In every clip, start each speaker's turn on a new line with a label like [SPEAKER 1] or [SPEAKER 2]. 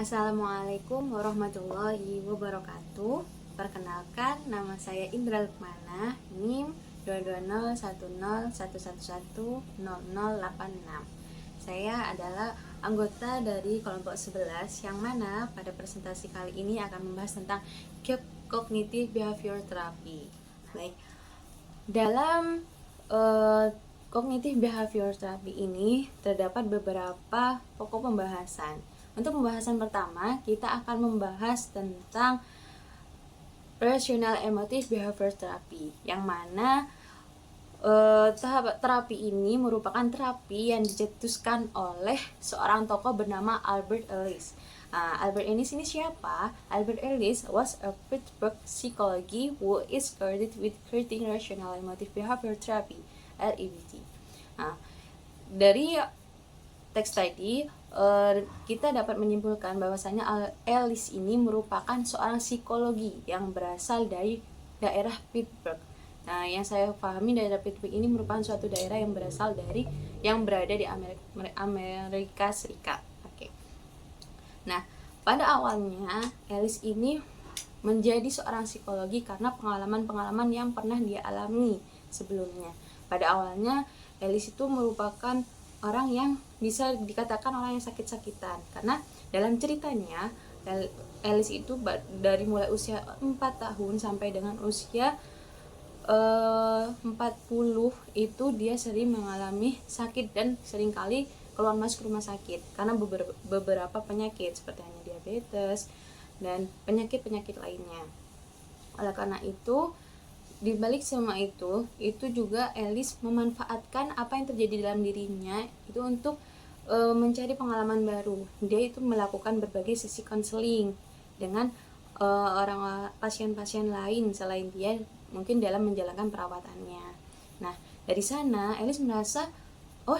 [SPEAKER 1] Assalamualaikum warahmatullahi wabarakatuh. Perkenalkan, nama saya Indra Lukmana, NIM 2201011110086. Saya adalah anggota dari kelompok 11 yang mana pada presentasi kali ini akan membahas tentang Cognitive Behavior Therapy. Baik, dalam Cognitive Behavior Therapy ini terdapat beberapa pokok pembahasan. Untuk pembahasan pertama, kita akan membahas tentang Rational Emotive Behavior Therapy, yang mana tahap terapi ini merupakan terapi yang dicetuskan oleh seorang tokoh bernama Albert Ellis. Albert Ellis ini siapa? Albert Ellis was a Pittsburgh psychologist who is credited with creating Rational Emotive Behavior Therapy (REBT). Dari teks tadi kita dapat menyimpulkan bahwasanya Ellis ini merupakan seorang psikologi yang berasal dari daerah Pittsburgh. Nah, yang saya pahami daerah Pittsburgh ini merupakan suatu daerah yang berada di Amerika Serikat. Oke. Nah, pada awalnya Ellis ini menjadi seorang psikologi karena pengalaman-pengalaman yang pernah dia alami sebelumnya. Pada awalnya Ellis itu merupakan orang yang bisa dikatakan orang yang sakit-sakitan, karena dalam ceritanya Ellis itu dari mulai usia 4 tahun sampai dengan usia 40 itu dia sering mengalami sakit dan seringkali keluar masuk rumah sakit karena beberapa penyakit seperti hanya diabetes dan penyakit-penyakit lainnya. Oleh karena itu, di balik semua itu juga Ellis memanfaatkan apa yang terjadi dalam dirinya itu untuk mencari pengalaman baru. Dia itu melakukan berbagai sesi konseling dengan orang pasien-pasien lain selain dia, mungkin dalam menjalankan perawatannya. Nah, dari sana Ellis merasa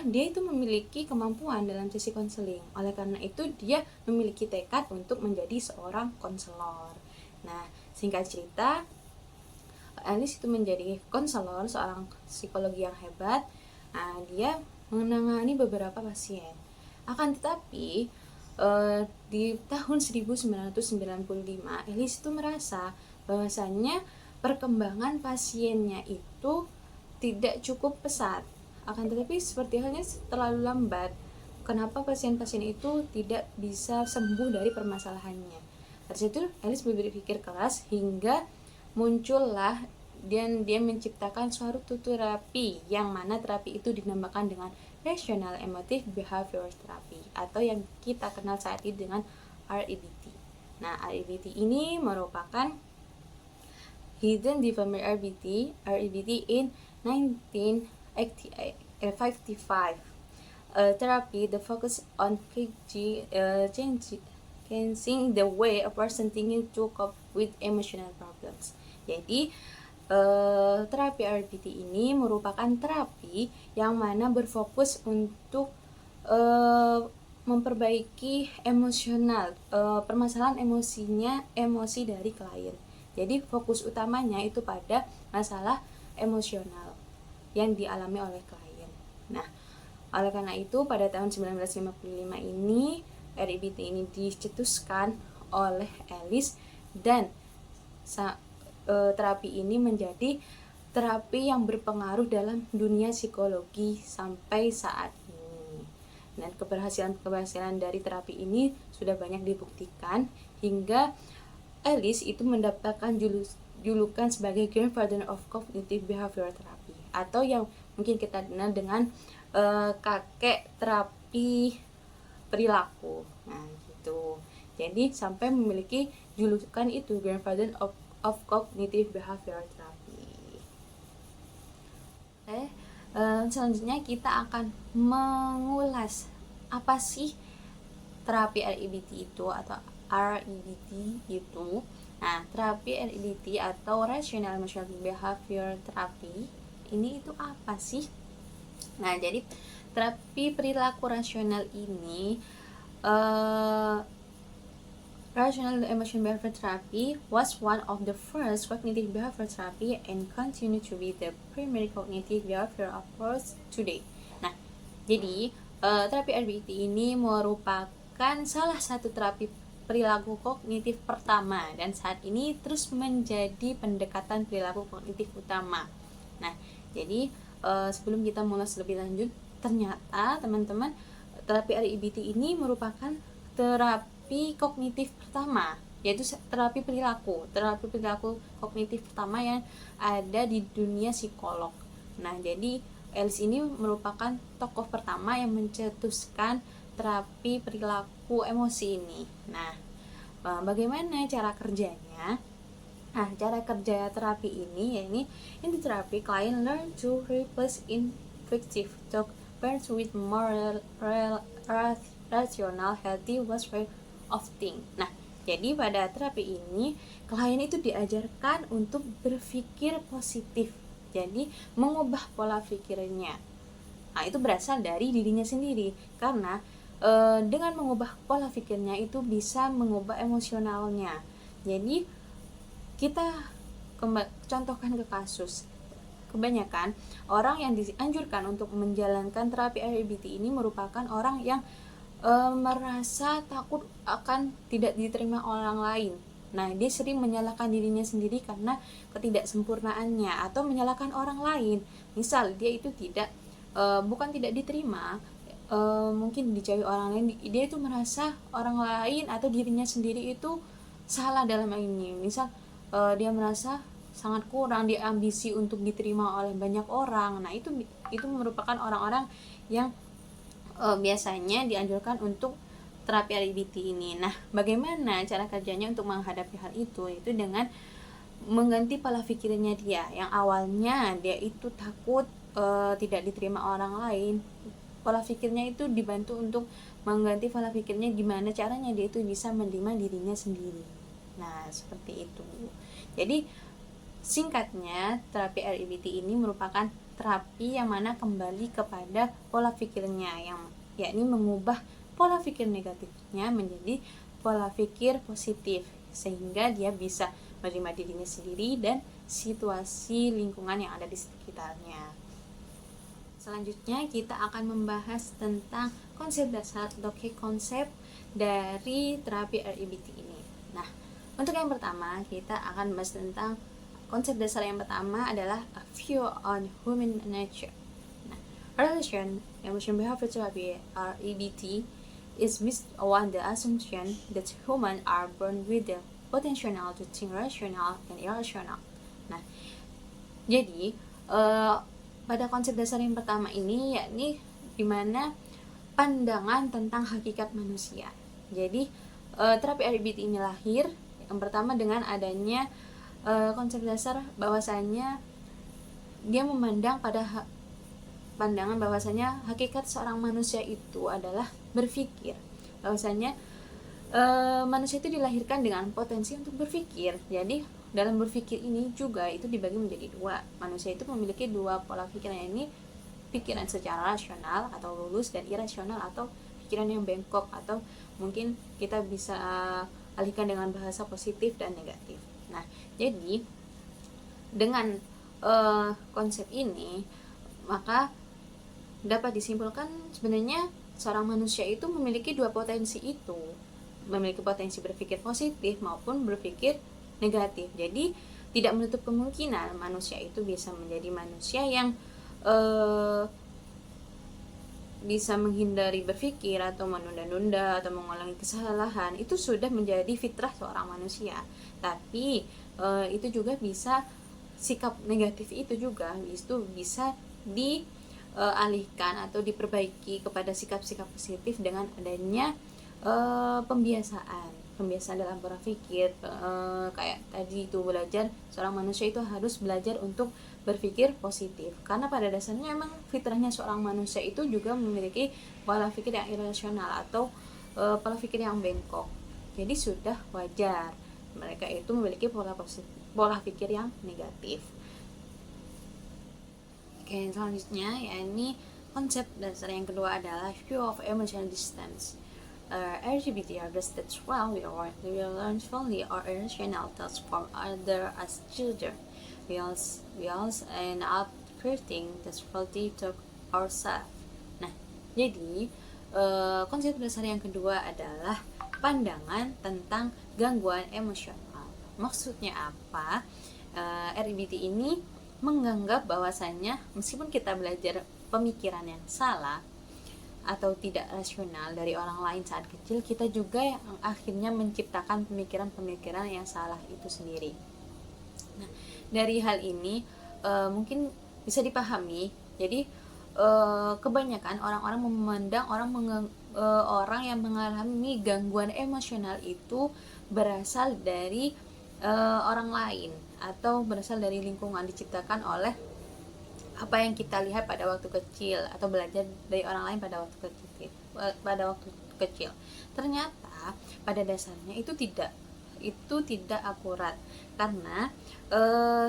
[SPEAKER 1] dia itu memiliki kemampuan dalam sesi konseling. Oleh karena itu dia memiliki tekad untuk menjadi seorang konselor. Nah, singkat cerita, Ellis itu menjadi konselor, seorang psikologi yang hebat. Dia menangani beberapa pasien. Akan tetapi di tahun 1995 Ellis itu merasa bahwasannya perkembangan pasiennya itu tidak cukup pesat. Akan tetapi seperti halnya terlalu lambat. Kenapa pasien-pasien itu tidak bisa sembuh dari permasalahannya? Dari situ Ellis berpikir keras hingga muncullah dan dia menciptakan suatu terapi yang mana terapi itu dinamakan dengan Rational Emotive Behavior Therapy atau yang kita kenal saat ini dengan REBT. Nah, REBT ini merupakan Hidden Development REBT in 1955. Therapy that focus on changing the way a person thinking to cope with emotional problems. Jadi terapi RBT ini merupakan terapi yang mana berfokus untuk memperbaiki emosional, permasalahan emosi dari klien. Jadi fokus utamanya itu pada masalah emosional yang dialami oleh klien. Nah, oleh karena itu pada tahun 1955 ini REBT ini dicetuskan oleh Ellis dan terapi ini menjadi terapi yang berpengaruh dalam dunia psikologi sampai saat ini. Dan keberhasilan dari terapi ini sudah banyak dibuktikan hingga Ellis itu mendapatkan julukan sebagai Grandfather of Cognitive Behavior Therapy atau yang mungkin kita kenal dengan kakek terapi perilaku. Nah, gitu. Jadi sampai memiliki julukan itu Grandfather of Cognitive Behavior Therapy. Selanjutnya kita akan mengulas apa sih terapi REBT itu atau REBT itu. Nah, terapi REBT atau Rational Emotional Behavior Therapy ini itu apa sih? Nah, jadi terapi perilaku rasional ini Rational Emotional Behavior Therapy was one of the first cognitive behavior therapy and continue to be the primary cognitive behavior approach today. Nah, jadi terapi RBT ini merupakan salah satu terapi perilaku kognitif pertama dan saat ini terus menjadi pendekatan perilaku kognitif utama. Nah, jadi sebelum kita mulai lebih lanjut, ternyata teman-teman, terapi REBT ini merupakan terapi kognitif pertama, yaitu terapi perilaku kognitif pertama yang ada di dunia psikolog. Nah, jadi Ellis ini merupakan tokoh pertama yang mencetuskan terapi perilaku emosi ini. Nah, bagaimana cara kerjanya? Nah, cara kerja terapi ini yakni in the therapy client learn to replace infective talk patterns with more rational healthy way of think. Nah, jadi pada terapi ini klien itu diajarkan untuk berpikir positif. Jadi mengubah pola pikirnya. Nah, itu berasal dari dirinya sendiri karena dengan mengubah pola pikirnya itu bisa mengubah emosionalnya. Jadi kita contohkan ke kasus, kebanyakan orang yang dianjurkan untuk menjalankan terapi REBT ini merupakan orang yang merasa takut akan tidak diterima orang lain. Nah, dia sering menyalahkan dirinya sendiri karena ketidaksempurnaannya atau menyalahkan orang lain. Misal dia itu bukan tidak diterima, mungkin dijauhi orang lain, dia itu merasa orang lain atau dirinya sendiri itu salah dalam ini. Misal dia merasa sangat kurang, dia ambisi untuk diterima oleh banyak orang. Nah, itu merupakan orang-orang yang biasanya dianjurkan untuk terapi REBT ini. Nah, bagaimana cara kerjanya untuk menghadapi hal itu? Itu dengan mengganti pola pikirnya dia. Yang awalnya dia itu takut tidak diterima orang lain. Pola pikirnya itu dibantu untuk mengganti pola pikirnya, gimana caranya dia itu bisa menerima dirinya sendiri. Nah, seperti itu. Jadi, singkatnya, terapi REBT ini merupakan terapi yang mana kembali kepada pola pikirnya, yakni mengubah pola pikir negatifnya menjadi pola pikir positif, sehingga dia bisa menerima dirinya sendiri dan situasi lingkungan yang ada di sekitarnya. Selanjutnya kita akan membahas tentang konsep dasar atau key konsep dari terapi REBT ini. Nah, untuk yang pertama kita akan bahas tentang konsep dasar yang pertama adalah a view on human nature. Nah, relation emotion behavior therapy REBT is based on the assumption that humans are born with the potential to think rational and irrational. Nah, jadi pada konsep dasar yang pertama ini yakni dimana pandangan tentang hakikat manusia. Jadi terapi REBT ini lahir yang pertama dengan adanya konsep dasar bahwasanya dia memandang pada pandangan bahwasanya hakikat seorang manusia itu adalah berpikir. Bahwasanya manusia itu dilahirkan dengan potensi untuk berpikir. Jadi dalam berpikir ini juga itu dibagi menjadi dua. Manusia itu memiliki dua pola pikir, ini pikiran secara rasional atau lurus dan irasional atau pikiran yang bengkok, atau mungkin kita bisa alihkan dengan bahasa positif dan negatif. Nah, jadi dengan konsep ini maka dapat disimpulkan sebenarnya seorang manusia itu memiliki dua potensi itu, memiliki potensi berpikir positif maupun berpikir negatif. Jadi tidak menutup kemungkinan manusia itu bisa menjadi manusia yang bisa menghindari berpikir atau menunda-nunda atau mengulangi kesalahan. Itu sudah menjadi fitrah seorang manusia. Tapi itu juga bisa, sikap negatif itu juga itu bisa dialihkan atau diperbaiki kepada sikap-sikap positif dengan adanya pembiasaan dalam berpikir. Kayak tadi itu belajar, seorang manusia itu harus belajar untuk berpikir positif, karena pada dasarnya emang fitrahnya seorang manusia itu juga memiliki pola pikir yang irasional atau pola pikir yang bengkok. Jadi sudah wajar mereka itu memiliki pola pikir yang negatif. Oke, selanjutnya yakni konsep dasar yang kedua adalah view of emotional distance. REBT understands well we learn fully or irrational thoughts from others as children. We also end up creating this faulty to ourselves. Nah, jadi konsep dasar yang kedua adalah pandangan tentang gangguan emosional. Maksudnya apa? REBT ini menganggap bahwasannya meskipun kita belajar pemikiran yang salah atau tidak rasional dari orang lain saat kecil, kita juga yang akhirnya menciptakan pemikiran-pemikiran yang salah itu sendiri. Nah, dari hal ini mungkin bisa dipahami. Jadi kebanyakan orang-orang memandang orang yang mengalami gangguan emosional itu berasal dari orang lain atau berasal dari lingkungan, diciptakan oleh apa yang kita lihat pada waktu kecil atau belajar dari orang lain pada waktu kecil. Ternyata pada dasarnya itu tidak akurat, karena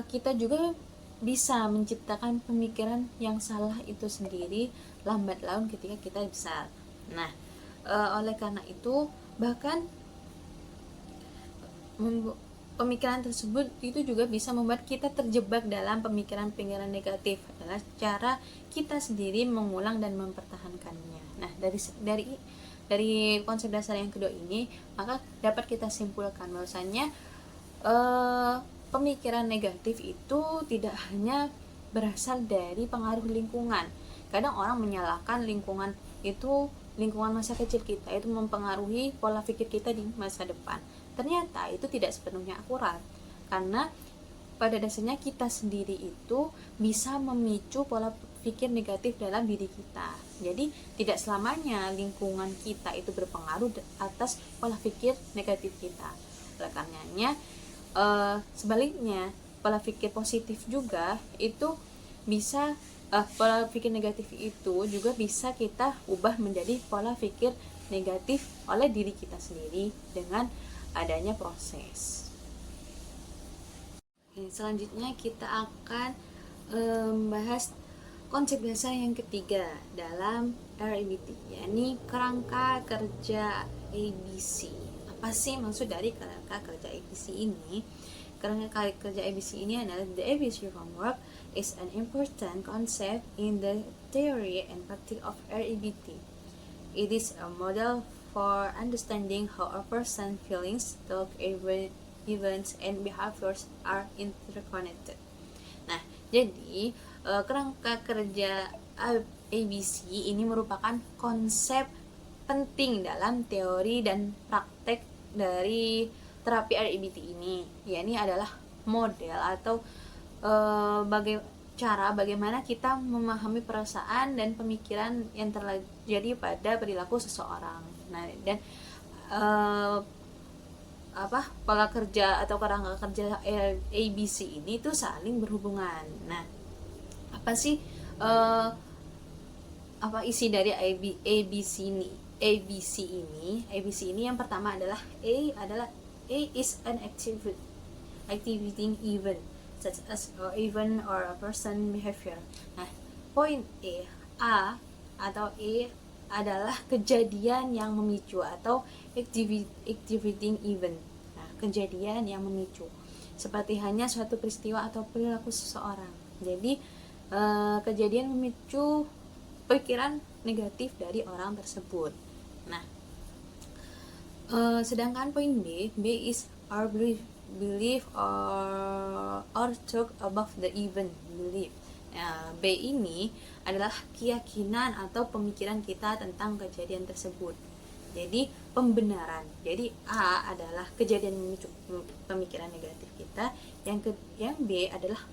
[SPEAKER 1] kita juga bisa menciptakan pemikiran yang salah itu sendiri lambat laun ketika kita besar. Nah, oleh karena itu bahkan pemikiran tersebut itu juga bisa membuat kita terjebak dalam pemikiran-pemikiran negatif, adalah cara kita sendiri mengulang dan mempertahankannya. Nah, dari konsep dasar yang kedua ini, maka dapat kita simpulkan bahwasannya pemikiran negatif itu tidak hanya berasal dari pengaruh lingkungan. Kadang orang menyalahkan lingkungan masa kecil kita itu mempengaruhi pola pikir kita di masa depan. Ternyata itu tidak sepenuhnya akurat, karena pada dasarnya kita sendiri itu bisa memicu pola pikir negatif dalam diri kita. Jadi tidak selamanya lingkungan kita itu berpengaruh atas pola pikir negatif kita. Oleh karenanya sebaliknya, pola pikir positif juga itu bisa pola pikir negatif itu juga bisa kita ubah menjadi pola pikir negatif oleh diri kita sendiri dengan adanya proses. Selanjutnya kita akan membahas konsep dasar yang ketiga dalam REBT, yakni kerangka kerja ABC. Apa sih maksud dari kerangka kerja ABC ini? Kerangka kerja ABC ini adalah the ABC framework is an important concept in the theory and practice of REBT. It is a model for understanding how a person's feelings, thoughts, events, and behaviors are interconnected. Nah, jadi kerangka kerja ABC ini merupakan konsep penting dalam teori dan praktek dari terapi REBT ini. Ini adalah model atau bagaimana kita memahami perasaan dan pemikiran yang terjadi pada perilaku seseorang. Nah, dan pola kerja atau kerangka kerja ABC ini tuh saling berhubungan. Nah, apa sih isi dari ABC ini? ABC ini yang pertama adalah A is an activating event such as or event or a person behavior. Nah, poin A atau E adalah kejadian yang memicu atau activating event. Nah, kejadian yang memicu seperti hanya suatu peristiwa atau perilaku seseorang. Jadi kejadian memicu pikiran negatif dari orang tersebut. Nah, sedangkan poin B is our belief or talk about the event belief. B ini adalah keyakinan atau pemikiran kita tentang kejadian tersebut. Jadi pembenaran. Jadi A adalah kejadian memicu pemikiran negatif kita, yang B adalah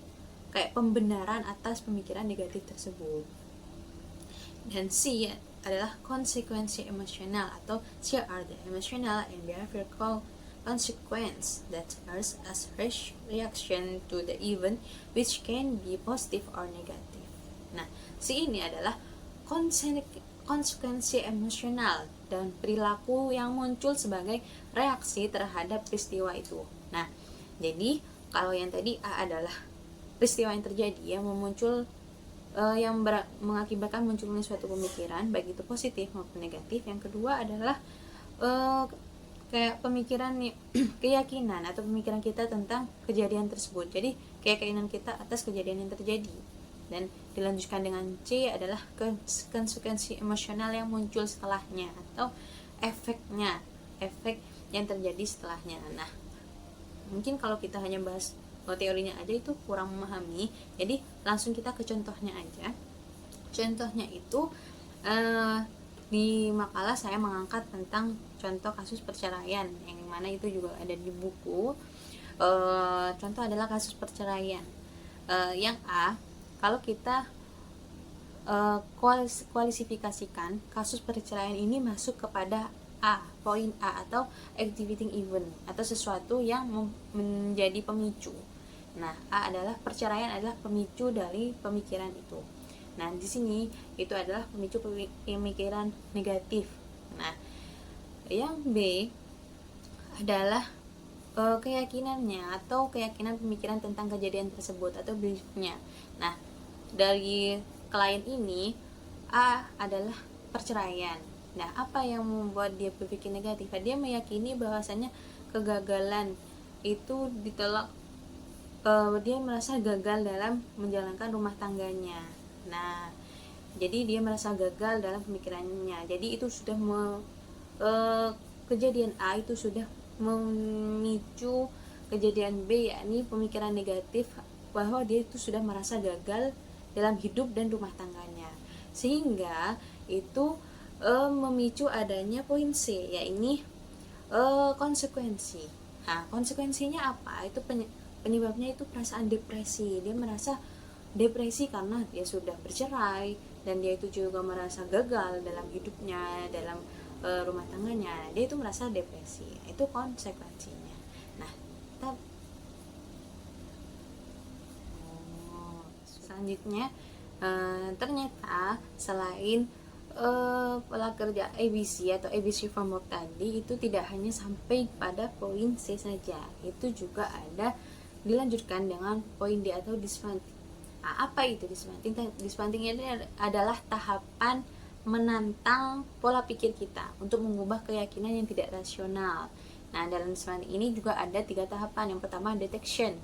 [SPEAKER 1] kayak pembenaran atas pemikiran negatif tersebut. Dan C adalah konsekuensi emosional atau C are the emotional and behavioral consequence that occurs as reaction to the event, which can be positive or negative. Nah, C ini adalah konsekuensi emosional dan perilaku yang muncul sebagai reaksi terhadap peristiwa itu. Nah, jadi kalau yang tadi A adalah peristiwa yang terjadi yang mengakibatkan munculnya suatu pemikiran, baik itu positif maupun negatif. Yang kedua adalah kayak pemikiran keyakinan atau pemikiran kita tentang kejadian tersebut. Jadi keyakinan kita atas kejadian yang terjadi. Dan dilanjutkan dengan C adalah konsekuensi emosional yang muncul setelahnya atau efeknya. efek yang terjadi setelahnya. Nah, mungkin kalau kita hanya bahas teorinya aja itu kurang memahami, jadi langsung kita ke contohnya aja. Contohnya itu di makalah saya mengangkat tentang contoh kasus perceraian, yang mana itu juga ada di buku. Contoh adalah kasus perceraian. Yang A, kalau kita kualifikasikan kasus perceraian ini masuk kepada A, poin A, atau activating event, atau sesuatu yang menjadi pemicu. Nah, A adalah perceraian adalah pemicu dari pemikiran itu. Nah, di sini itu adalah pemicu pemikiran negatif. Nah, yang B adalah keyakinannya atau keyakinan pemikiran tentang kejadian tersebut atau beliefnya. Nah, dari klien ini A adalah perceraian. Nah, apa yang membuat dia berpikir negatif? Dia meyakini bahwasanya kegagalan itu ditolak, dia merasa gagal dalam menjalankan rumah tangganya. Nah, jadi dia merasa gagal dalam pemikirannya. Jadi itu sudah kejadian A itu sudah memicu kejadian B, yakni pemikiran negatif bahwa dia itu sudah merasa gagal dalam hidup dan rumah tangganya, sehingga itu memicu adanya poin C, yakni konsekuensi. Nah, konsekuensinya apa? Itu penyebabnya itu perasaan depresi. Dia merasa depresi karena dia sudah bercerai dan dia itu juga merasa gagal dalam hidupnya, dalam rumah tangganya. Dia itu merasa depresi. Itu konsekuensinya. Nah, selanjutnya ternyata selain pola kerja ABC atau ABC framework tadi itu tidak hanya sampai pada poin C saja, itu juga ada dilanjutkan dengan poin D atau dismantling. Apa itu dismantling? Dismantling ini adalah tahapan menantang pola pikir kita untuk mengubah keyakinan yang tidak rasional. Nah, dalam dismantling ini juga ada 3 tahapan. Yang pertama detection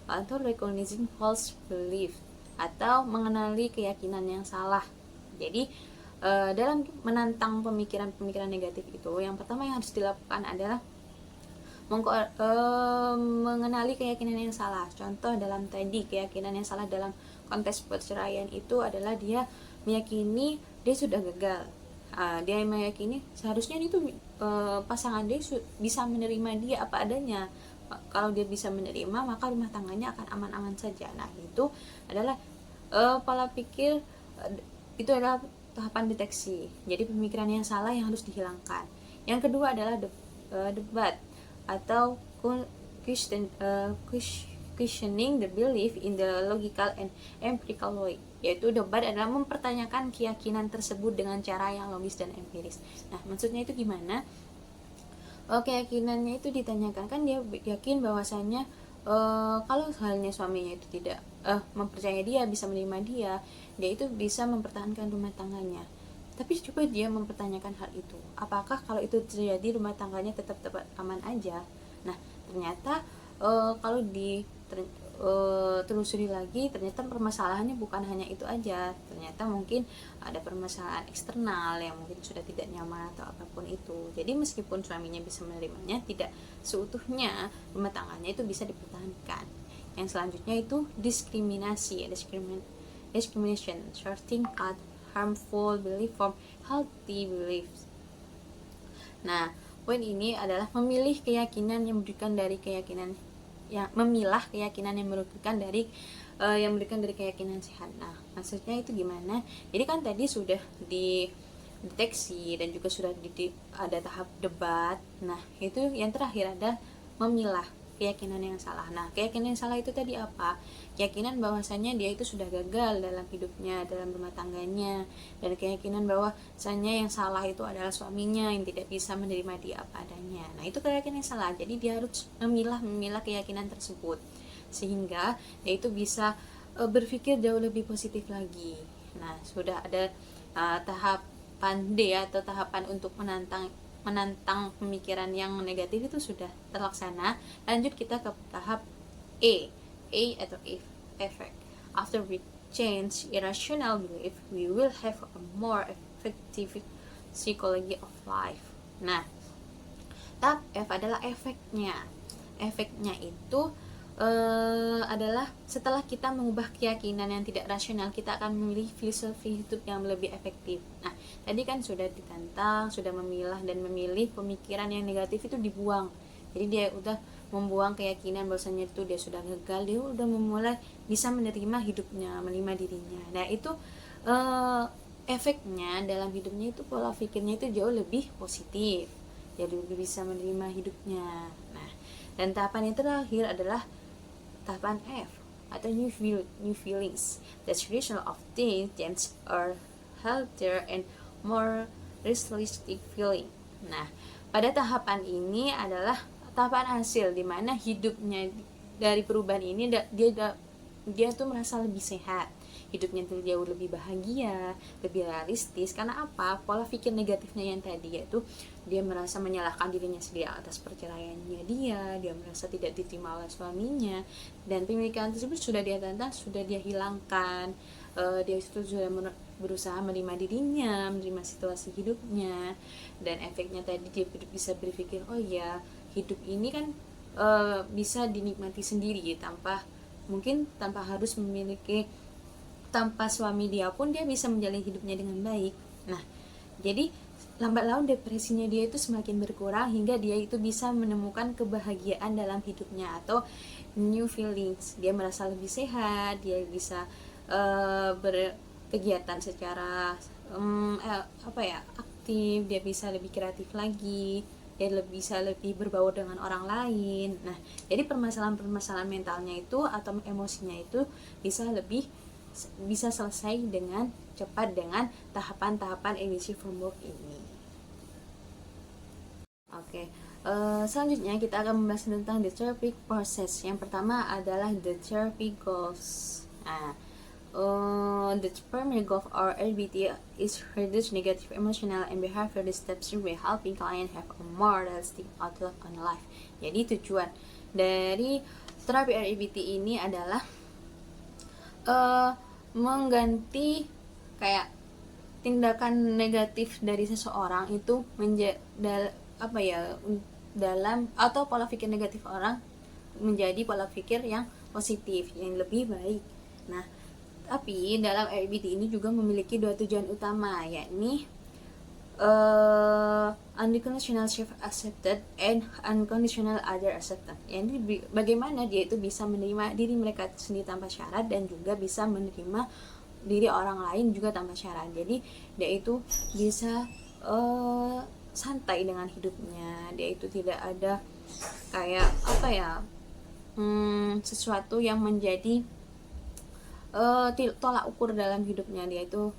[SPEAKER 1] atau recognizing false belief atau mengenali keyakinan yang salah. Jadi dalam menantang pemikiran-pemikiran negatif itu, yang pertama yang harus dilakukan adalah mengenali keyakinan yang salah. Contoh dalam tadi keyakinan yang salah dalam konteks perceraian itu adalah dia meyakini dia sudah gagal. Dia meyakini seharusnya itu pasangan dia bisa menerima dia apa adanya. Kalau dia bisa menerima, maka rumah tangganya akan aman-aman saja. Nah, itu adalah pola pikir, itu adalah tahapan deteksi. Jadi pemikiran yang salah yang harus dihilangkan. Yang kedua adalah debat atau questioning the belief in the logical and empirical way. Yaitu debat adalah mempertanyakan keyakinan tersebut dengan cara yang logis dan empiris. Nah, maksudnya itu gimana? Keyakinannya itu ditanyakan, kan dia yakin bahwasannya kalau halnya suaminya itu tidak mempercayai dia, bisa menerima dia itu bisa mempertahankan rumah tangganya. Tapi coba dia mempertanyakan hal itu, apakah kalau itu terjadi rumah tangganya tetap aman aja? Nah, ternyata kalau telusuri lagi, ternyata permasalahannya bukan hanya itu aja. Ternyata mungkin ada permasalahan eksternal yang mungkin sudah tidak nyaman atau apapun itu. Jadi meskipun suaminya bisa menerimanya, tidak seutuhnya rumah tangganya itu bisa dipertahankan. Yang selanjutnya itu diskriminasi, discrimination, sorting out harmful belief from healthy beliefs. Nah, poin ini adalah memilih keyakinan yang merugikan dari keyakinan memilah keyakinan yang merugikan dari keyakinan sehat. Nah, maksudnya itu gimana? Jadi kan tadi sudah dideteksi dan juga sudah ada tahap debat. Nah, itu yang terakhir ada memilah keyakinan yang salah. Nah, keyakinan yang salah itu tadi apa? Keyakinan bahwasanya dia itu sudah gagal dalam hidupnya, dalam rumah tangganya, dan keyakinan bahwasanya yang salah itu adalah suaminya yang tidak bisa menerima dia apa adanya. Nah, itu keyakinan yang salah. Jadi dia harus memilah keyakinan tersebut sehingga dia itu bisa berpikir jauh lebih positif lagi. Nah, sudah ada tahapan D atau tahapan untuk menantang pemikiran yang negatif itu sudah terlaksana. Lanjut kita ke tahap A atau effect. After we change irrational belief, we will have a more effective psychology of life. Nah, Tahap F adalah efeknya. Efeknya itu adalah setelah kita mengubah keyakinan yang tidak rasional, kita akan memilih filosofi hidup yang lebih efektif. Nah, tadi kan sudah ditantang, sudah memilah dan memilih pemikiran yang negatif itu dibuang. Jadi dia udah membuang keyakinan bahwasanya itu dia sudah gagal, dia udah memulai bisa menerima hidupnya, menerima dirinya. Nah, itu efeknya dalam hidupnya itu pola pikirnya itu jauh lebih positif. Dia lebih bisa menerima hidupnya. Nah, dan tahapan yang terakhir adalah tahapan F atau new feelings. The solution of things are healthier and more realistic feeling. Nah, pada tahapan ini adalah tahapan hasil di mana hidupnya dari perubahan ini dia tuh merasa lebih sehat, hidupnya tuh jauh lebih bahagia, lebih realistis. Karena apa? Pola pikir negatifnya yang tadi, yaitu dia merasa menyalahkan dirinya sendiri atas perceraiannya dia merasa tidak diterima oleh suaminya, dan pemikiran tersebut sudah dia tantang, sudah dia hilangkan. Dia itu sudah berusaha menerima dirinya, menerima situasi hidupnya, dan efeknya tadi dia bisa berpikir, oh ya, hidup ini kan bisa dinikmati sendiri tanpa harus memiliki, tanpa suami dia pun dia bisa menjalani hidupnya dengan baik. Nah, jadi lambat laun depresinya dia itu semakin berkurang hingga dia itu bisa menemukan kebahagiaan dalam hidupnya atau new feelings. Dia merasa lebih sehat, dia bisa berkegiatan secara aktif, dia bisa lebih kreatif lagi, dia bisa lebih berbaur dengan orang lain. Nah, jadi permasalahan mentalnya itu atau emosinya itu bisa selesai dengan cepat dengan tahapan-tahapan EDC framework ini. Oke, selanjutnya kita akan membahas tentang the therapy process. Yang pertama adalah the therapy goals. Nah, the primary goal of our RBT is reduce negative emotional and behavioral steps by helping client have a more realistic outlook on life. Jadi tujuan dari terapi RBT ini adalah mengganti kayak tindakan negatif dari seseorang itu dalam atau pola pikir negatif orang menjadi pola pikir yang positif, yang lebih baik. Nah, tapi dalam RBT ini juga memiliki dua tujuan utama, yakni unconditional self accepted and unconditional other acceptance. Jadi bagaimana dia itu bisa menerima diri mereka sendiri tanpa syarat dan juga bisa menerima diri orang lain juga tanpa syarat. Jadi dia itu bisa santai dengan hidupnya. Dia itu tidak ada kayak sesuatu yang menjadi tolak ukur dalam hidupnya. Dia itu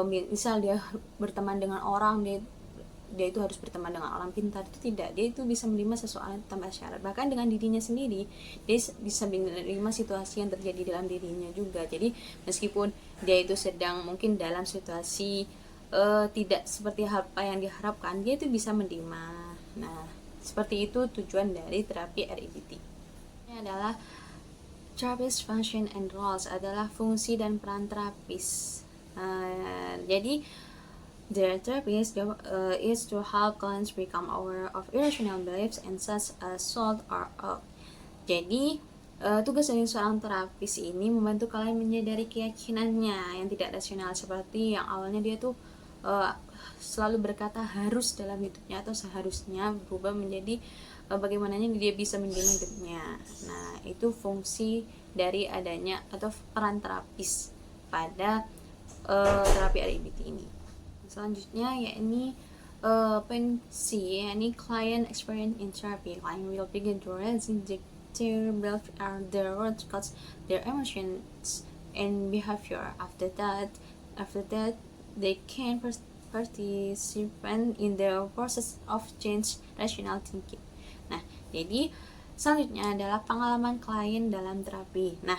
[SPEAKER 1] misal dia berteman dengan orang, dia itu harus berteman dengan orang pintar, itu tidak. Dia itu bisa menerima sesuatu tanpa syarat. Bahkan dengan dirinya sendiri dia bisa menerima situasi yang terjadi dalam dirinya juga. Jadi meskipun dia itu sedang mungkin dalam situasi tidak seperti apa yang diharapkan, dia itu bisa menerima. Nah, seperti itu tujuan dari terapi REBT. Ini adalah therapist function and roles, adalah fungsi dan peran terapis. Jadi the therapist is to help clients become aware of irrational beliefs and such as sold or out. Jadi tugas dari seorang terapis ini membantu kalian menyadari keyakinannya yang tidak rasional, seperti yang awalnya dia tuh selalu berkata harus dalam hidupnya atau seharusnya, berubah menjadi bagaimananya dia bisa menerima hidupnya. Nah, itu fungsi dari adanya atau peran terapis pada terapi REBT ini. Selanjutnya yakni point C, yakni client experience in therapy. Client will begin to realize their beliefs are the root cause their emotions and behavior. After that they can participate in the process of change rational thinking. Nah, jadi selanjutnya adalah pengalaman klien dalam terapi. Nah,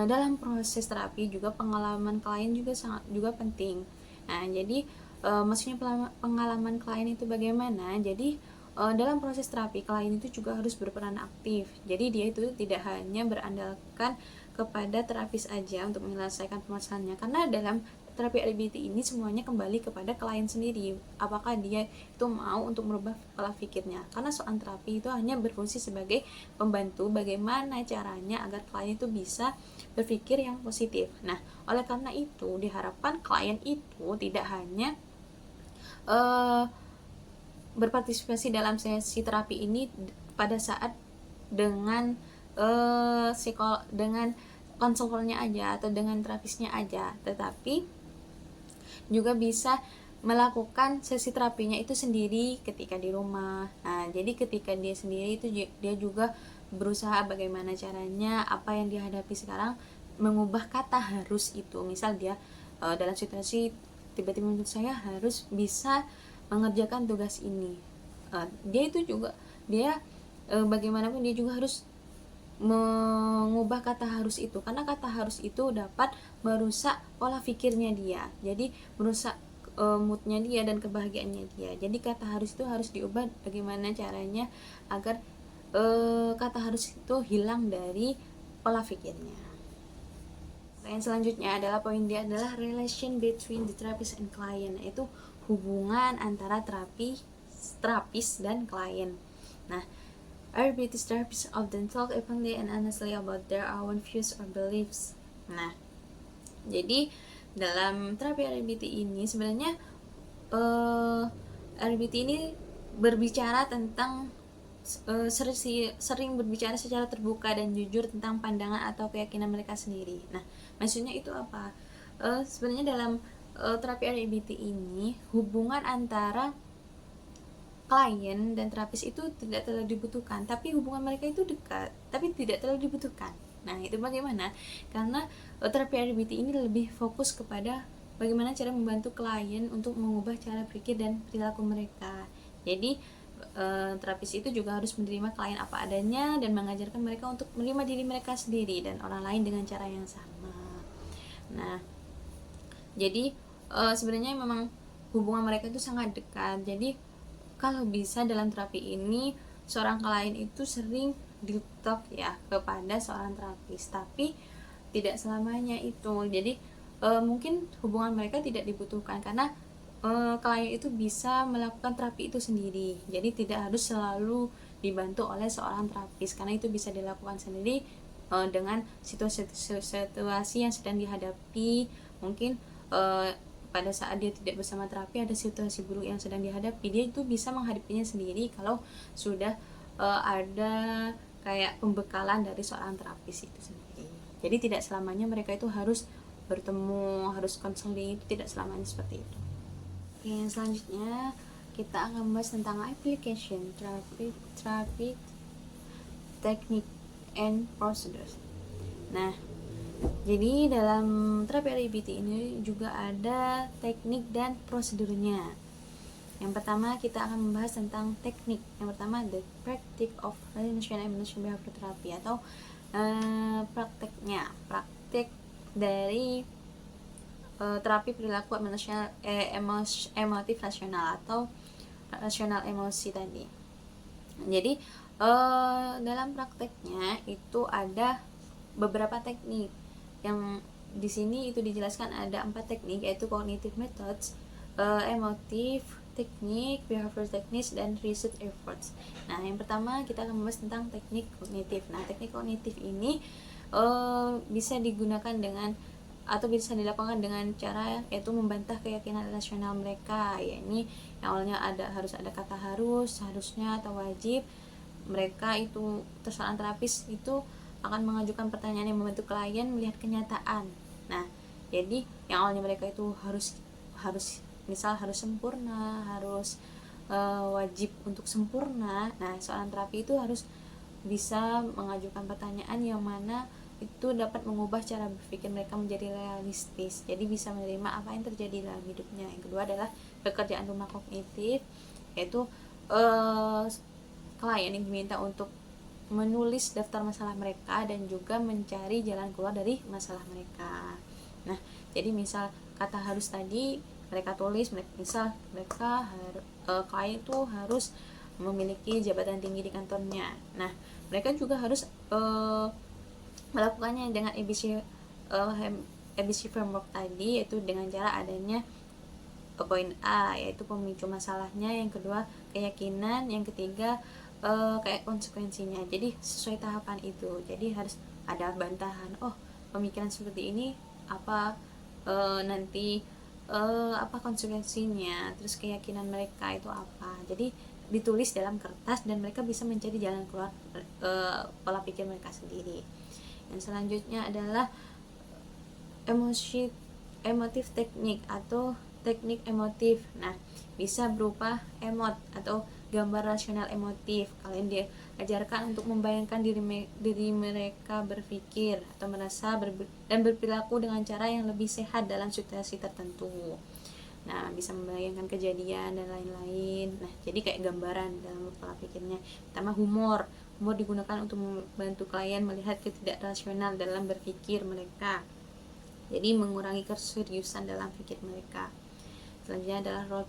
[SPEAKER 1] dalam proses terapi juga pengalaman klien juga penting. Nah, jadi maksudnya pengalaman klien itu bagaimana? Jadi dalam proses terapi klien itu juga harus berperan aktif. Jadi dia itu tidak hanya berandalkan kepada terapis aja untuk menyelesaikan permasalahannya, karena dalam terapi RBT ini semuanya kembali kepada klien sendiri, apakah dia itu mau untuk merubah pola pikirnya, karena seorang terapi itu hanya berfungsi sebagai pembantu bagaimana caranya agar klien itu bisa berpikir yang positif. Nah, oleh karena itu diharapkan klien itu tidak hanya berpartisipasi dalam sesi terapi ini pada saat dengan dengan konselornya aja atau dengan terapisnya aja, tetapi juga bisa melakukan sesi terapinya itu sendiri ketika di rumah. Nah, jadi ketika dia sendiri itu dia juga berusaha bagaimana caranya apa yang dihadapi sekarang mengubah kata harus itu. Misal dia dalam situasi tiba-tiba menurut saya harus bisa mengerjakan tugas ini. Dia itu juga bagaimanapun dia juga harus mengubah kata harus itu, karena kata harus itu dapat merusak pola pikirnya dia, jadi merusak moodnya dia dan kebahagiaannya dia. Jadi kata harus itu harus diubah bagaimana caranya agar kata harus itu hilang dari pola pikirnya. Yang selanjutnya adalah poin dia adalah relation between the therapist and client, yaitu hubungan antara terapis dan klien. Nah, RBT therapists often talk openly and honestly about their own views or beliefs. Nah, jadi dalam terapi RBT ini sebenarnya RBT ini berbicara tentang sering berbicara secara terbuka dan jujur tentang pandangan atau keyakinan mereka sendiri. Nah, maksudnya itu apa? Sebenarnya dalam terapi RBT ini hubungan antara klien dan terapis itu tidak terlalu dibutuhkan, tapi hubungan mereka itu dekat, tapi tidak terlalu dibutuhkan. Nah, itu bagaimana? Karena terapi RBT ini lebih fokus kepada bagaimana cara membantu klien untuk mengubah cara pikir dan perilaku mereka. Jadi terapis itu juga harus menerima klien apa adanya dan mengajarkan mereka untuk menerima diri mereka sendiri dan orang lain dengan cara yang sama. Nah, jadi sebenarnya memang hubungan mereka itu sangat dekat. Jadi kalau bisa dalam terapi ini seorang klien itu sering deep talk ya kepada seorang terapis, tapi tidak selamanya itu. Jadi mungkin hubungan mereka tidak dibutuhkan karena klien itu bisa melakukan terapi itu sendiri. Jadi tidak harus selalu dibantu oleh seorang terapis, karena itu bisa dilakukan sendiri dengan situasi yang sedang dihadapi. Mungkin pada saat dia tidak bersama terapi ada situasi buruk yang sedang dihadapi, dia itu bisa menghadapinya sendiri kalau sudah ada kayak pembekalan dari seorang terapis itu sendiri. Jadi tidak selamanya mereka itu harus bertemu, harus konseling, itu tidak selamanya seperti itu. Oke, yang selanjutnya kita akan membahas tentang application therapy technique and procedures. Nah, jadi dalam terapi RBT ini juga ada teknik dan prosedurnya. Yang pertama kita akan membahas tentang teknik. Yang pertama the practice of relational emotion behavior therapy atau praktek dari terapi perilaku emotif rasional atau rasional emosi tadi. Jadi dalam prakteknya itu ada beberapa teknik. Yang di sini itu dijelaskan ada 4 teknik, yaitu cognitive methods, emotive teknik, behavior techniques, dan research efforts. Nah, yang pertama kita akan membahas tentang teknik kognitif. Nah, teknik kognitif ini bisa digunakan dengan atau bisa dilakukan dengan cara yaitu membantah keyakinan rasional mereka, yakni yang awalnya harus ada kata harus, harusnya atau wajib. Mereka itu seorang terapis itu akan mengajukan pertanyaan yang membantu klien melihat kenyataan. Nah, jadi yang awalnya mereka itu harus misal harus sempurna, harus wajib untuk sempurna. Nah, seorang terapi itu harus bisa mengajukan pertanyaan yang mana itu dapat mengubah cara berpikir mereka menjadi realistis. Jadi bisa menerima apa yang terjadi dalam hidupnya. Yang kedua adalah pekerjaan rumah kognitif, yaitu klien yang diminta untuk menulis daftar masalah mereka dan juga mencari jalan keluar dari masalah mereka. Nah, jadi misal kata harus tadi mereka tulis, misal mereka klien itu harus memiliki jabatan tinggi di kantornya. Nah, mereka juga harus melakukannya dengan ABC ABC framework tadi, yaitu dengan cara adanya poin A yaitu pemicu masalahnya, yang kedua keyakinan, yang ketiga kayak konsekuensinya. Jadi sesuai tahapan itu, jadi harus ada bantahan, oh pemikiran seperti ini apa nanti apa konsekuensinya, terus keyakinan mereka itu apa. Jadi ditulis dalam kertas dan mereka bisa mencari jalan keluar pola pikir mereka sendiri. Yang selanjutnya adalah emotif teknik atau teknik emotif. Nah, bisa berupa emot atau gambar rasional emotif. Kalian diajarkan untuk membayangkan diri mereka berpikir atau merasa dan berperilaku dengan cara yang lebih sehat dalam situasi tertentu. Nah, bisa membayangkan kejadian dan lain-lain. Nah, jadi kayak gambaran dalam pola pikirnya. Pertama, humor. Humor digunakan untuk membantu klien melihat ketidakrasional dalam berpikir mereka. Jadi mengurangi keseriusan dalam pikir mereka. Selanjutnya adalah role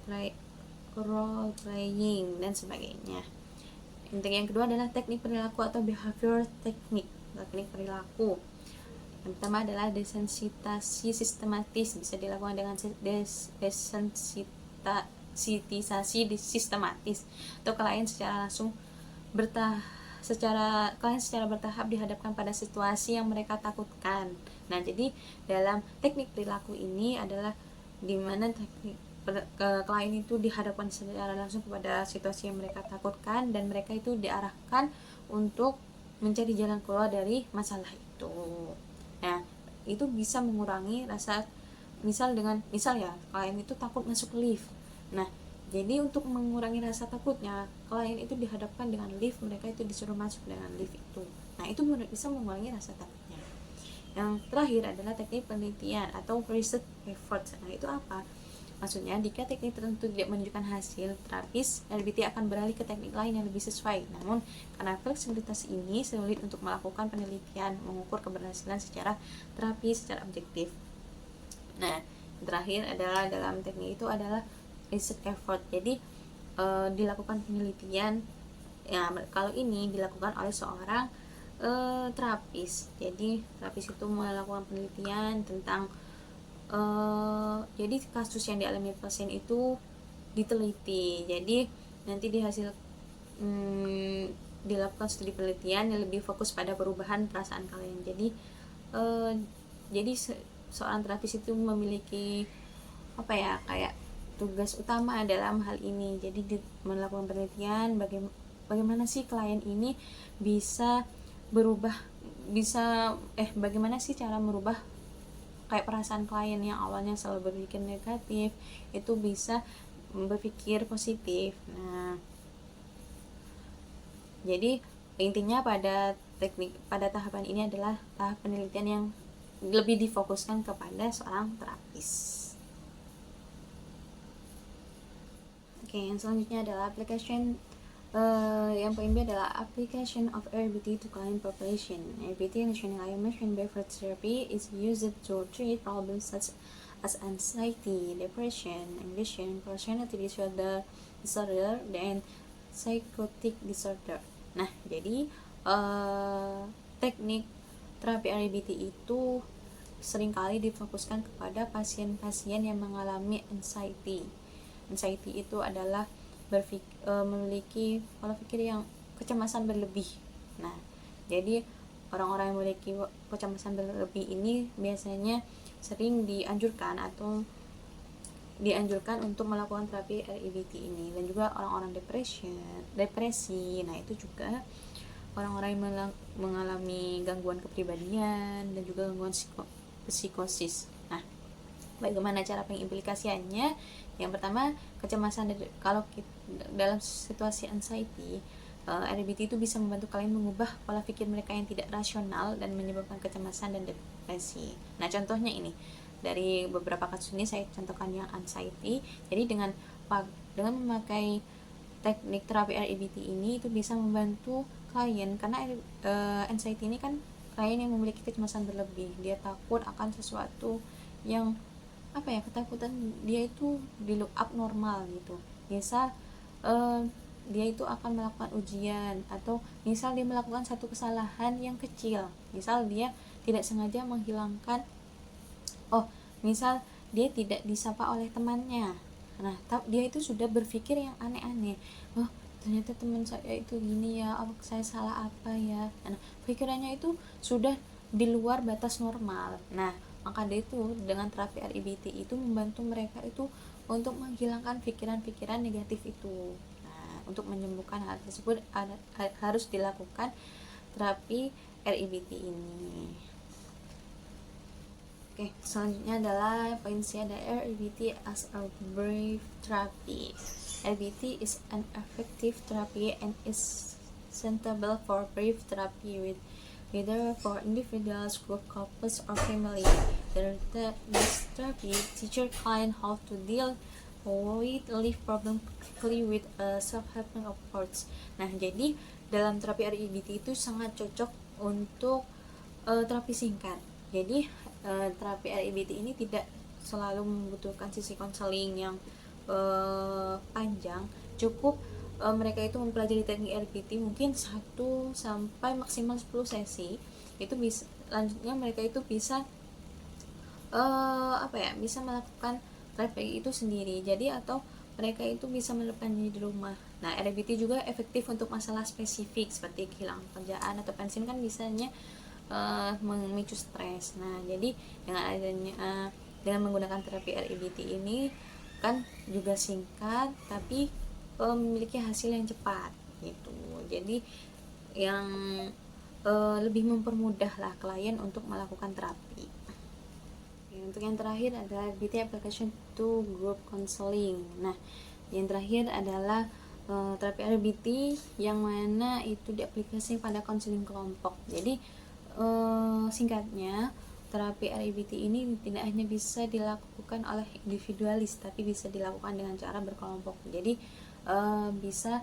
[SPEAKER 1] playing dan sebagainya. Yang kedua adalah teknik perilaku atau behavior teknik perilaku. Yang pertama adalah desensitasi sistematis, bisa dilakukan dengan desensitisasi sistematis atau klien secara bertahap dihadapkan pada situasi yang mereka takutkan. Nah, jadi dalam teknik perilaku ini adalah dimana klien itu dihadapkan secara langsung kepada situasi yang mereka takutkan dan mereka itu diarahkan untuk mencari jalan keluar dari masalah itu. Nah, itu bisa mengurangi rasa misal ya klien itu takut masuk lift. Nah, jadi untuk mengurangi rasa takutnya, klien itu dihadapkan dengan lift, mereka itu disuruh masuk dengan lift itu. Nah, itu bisa mengurangi rasa takutnya. Yang terakhir adalah teknik penelitian atau research effort. Nah, itu apa? Maksudnya, jika teknik tertentu tidak menunjukkan hasil, terapis RBT akan beralih ke teknik lain yang lebih sesuai. Namun, karena fleksibilitas ini sulit untuk melakukan penelitian, mengukur keberhasilan secara terapi secara objektif. Nah, terakhir adalah dalam teknik itu adalah research effort. Jadi, dilakukan penelitian. Ya, kalau ini dilakukan oleh seorang terapis. Jadi, terapis itu melakukan penelitian tentang jadi kasus yang dialami pasien itu diteliti. Jadi nanti dilakukan studi penelitian yang lebih fokus pada perubahan perasaan kalian. Jadi seorang terapis itu memiliki kayak tugas utama dalam hal ini. Jadi melakukan penelitian bagaimana sih klien ini bisa berubah, bagaimana sih cara merubah kayak perasaan klien yang awalnya selalu berpikir negatif itu bisa berpikir positif. Nah, jadi intinya pada tahapan ini adalah tahap penelitian yang lebih difokuskan kepada seorang terapis. Oke, yang selanjutnya adalah application. Yang poin B adalah application of RBT to client population. RBT, Rational Emotion Behavior Therapy, is used to treat problems such as anxiety, depression, ambition, personality disorder, dan psychotic disorder. Nah, jadi teknik terapi RBT itu seringkali difokuskan kepada pasien-pasien yang mengalami anxiety. Anxiety itu adalah memiliki pola pikir yang kecemasan berlebih. Nah, jadi orang-orang yang memiliki kecemasan berlebih ini biasanya sering dianjurkan untuk melakukan terapi REBT ini. Dan juga orang-orang depresi. Nah, itu juga orang-orang yang mengalami gangguan kepribadian dan juga gangguan psikosis. Nah, bagaimana cara pengimplikasiannya? Yang pertama, kecemasan. Kalau dalam situasi anxiety, RBT itu bisa membantu kalian mengubah pola pikir mereka yang tidak rasional dan menyebabkan kecemasan dan depresi. Nah, contohnya ini dari beberapa kasus ini saya contohkan yang anxiety. Jadi dengan memakai teknik terapi RBT ini itu bisa membantu klien, karena anxiety ini kan klien yang memiliki kecemasan berlebih, dia takut akan sesuatu yang ketakutan dia itu di look abnormal gitu. Misal dia itu akan melakukan ujian, atau misal dia melakukan satu kesalahan yang kecil, misal dia tidak sengaja menghilangkan Oh, misal dia tidak disapa oleh temannya. Nah, dia itu sudah berpikir yang aneh-aneh. Oh, ternyata teman saya itu gini ya, apa saya salah apa ya. Nah, pikirannya itu sudah di luar batas normal. Nah, maka dia itu dengan terapi REBT itu membantu mereka itu untuk menghilangkan pikiran-pikiran negatif itu. Nah, untuk menyembuhkan hal tersebut harus dilakukan terapi REBT ini. Oke, selanjutnya adalah poin C, ada REBT as a brief therapy. REBT is an effective therapy and is suitable for brief therapy whether for individuals, group, couples, or family. This therapy teaches client how to deal with life problem quickly with a self-helping approach. Nah, jadi dalam terapi REBT itu sangat cocok untuk terapi singkat. Jadi terapi REBT ini tidak selalu membutuhkan sisi konseling yang panjang. Cukup mereka itu mempelajari teknik REBT mungkin 1 sampai maksimal 10 sesi. Itu bisa lanjutnya mereka itu bisa bisa melakukan terapi itu sendiri. Jadi atau mereka itu bisa melakukannya di rumah. Nah, REBT juga efektif untuk masalah spesifik seperti kehilangan pekerjaan atau pensiun kan bisanya memicu stres. Nah, jadi dengan menggunakan terapi REBT ini kan juga singkat tapi memiliki hasil yang cepat gitu. Jadi yang lebih mempermudah lah klien untuk melakukan terapi. Untuk yang terakhir adalah REBT application to group counseling. Nah, yang terakhir adalah terapi REBT yang mana itu diaplikasikan pada konseling kelompok. Jadi singkatnya, terapi REBT ini tidak hanya bisa dilakukan oleh individualis, tapi bisa dilakukan dengan cara berkelompok. Jadi bisa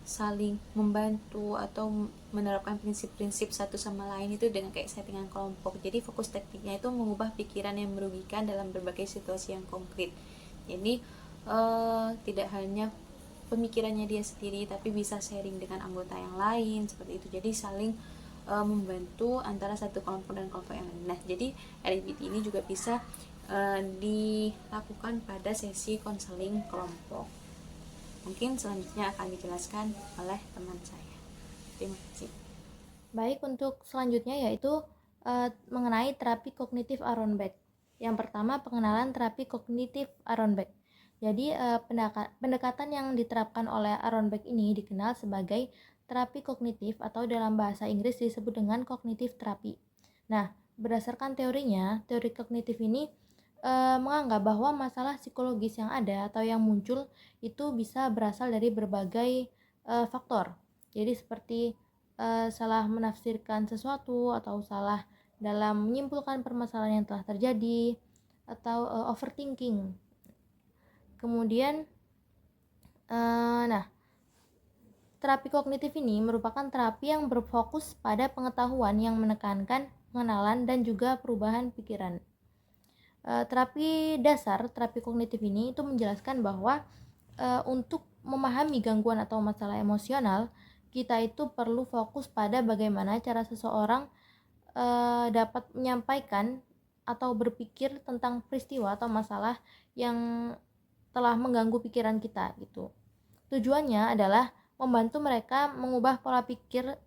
[SPEAKER 1] saling membantu atau menerapkan prinsip-prinsip satu sama lain itu dengan kayak settingan kelompok. Jadi fokus tekniknya itu mengubah pikiran yang merugikan dalam berbagai situasi yang konkret. Jadi tidak hanya pemikirannya dia sendiri, tapi bisa sharing dengan anggota yang lain seperti itu. Jadi saling membantu antara satu kelompok dan kelompok yang lain. Nah, jadi REBT ini juga bisa dilakukan pada sesi konseling kelompok. Mungkin selanjutnya akan dijelaskan oleh teman saya. Terima kasih.
[SPEAKER 2] Baik, untuk selanjutnya yaitu mengenai terapi kognitif Aronbeck. Yang pertama, pengenalan terapi kognitif Aronbeck. Jadi pendekatan yang diterapkan oleh Aronbeck ini dikenal sebagai terapi kognitif atau dalam bahasa Inggris disebut dengan kognitif terapi. Nah, berdasarkan teorinya, teori kognitif ini menganggap bahwa masalah psikologis yang ada atau yang muncul itu bisa berasal dari berbagai faktor. Jadi seperti salah menafsirkan sesuatu atau salah dalam menyimpulkan permasalahan yang telah terjadi atau overthinking. Kemudian terapi kognitif ini merupakan terapi yang berfokus pada pengetahuan yang menekankan pengenalan dan juga perubahan pikiran. Terapi dasar, terapi kognitif ini itu menjelaskan bahwa untuk memahami gangguan atau masalah emosional, kita itu perlu fokus pada bagaimana cara seseorang dapat menyampaikan atau berpikir tentang peristiwa atau masalah yang telah mengganggu pikiran kita gitu. Tujuannya adalah membantu mereka mengubah pola pikir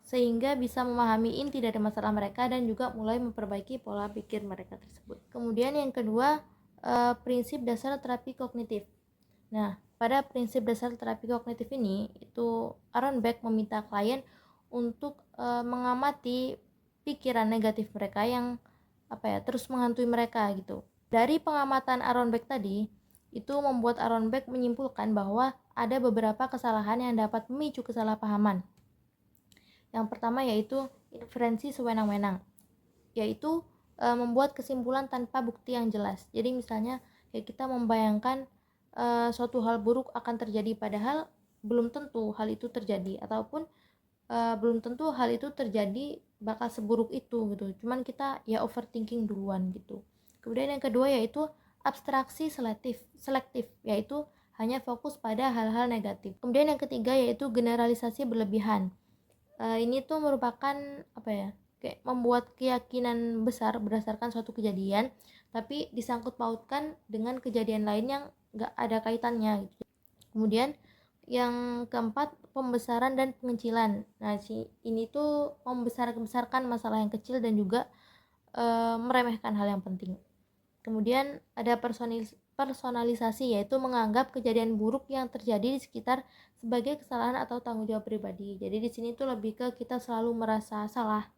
[SPEAKER 2] sehingga bisa memahami inti dari masalah mereka dan juga mulai memperbaiki pola pikir mereka tersebut. Kemudian yang kedua, prinsip dasar terapi kognitif. Nah, pada prinsip dasar terapi kognitif ini, itu Aronbeck meminta klien untuk mengamati pikiran negatif mereka yang terus menghantui mereka gitu. Dari pengamatan Aronbeck tadi, itu membuat Aronbeck menyimpulkan bahwa ada beberapa kesalahan yang dapat memicu kesalahpahaman. Yang pertama yaitu inferensi sewenang-wenang, yaitu membuat kesimpulan tanpa bukti yang jelas. Jadi misalnya kita membayangkan suatu hal buruk akan terjadi padahal belum tentu hal itu terjadi, ataupun belum tentu hal itu terjadi bakal seburuk itu gitu. Cuman kita ya overthinking duluan gitu. Kemudian yang kedua yaitu abstraksi selektif, yaitu hanya fokus pada hal-hal negatif. Kemudian yang ketiga yaitu generalisasi berlebihan. Ini tuh merupakan kayak membuat keyakinan besar berdasarkan suatu kejadian, tapi disangkut pautkan dengan kejadian lain yang nggak ada kaitannya gitu. Kemudian yang keempat, pembesaran dan pengecilan. Nah, ini tuh membesarkan masalah yang kecil dan juga meremehkan hal yang penting. Kemudian ada personalisasi, yaitu menganggap kejadian buruk yang terjadi di sekitar sebagai kesalahan atau tanggung jawab pribadi. Jadi di sini tuh lebih ke kita selalu merasa salah.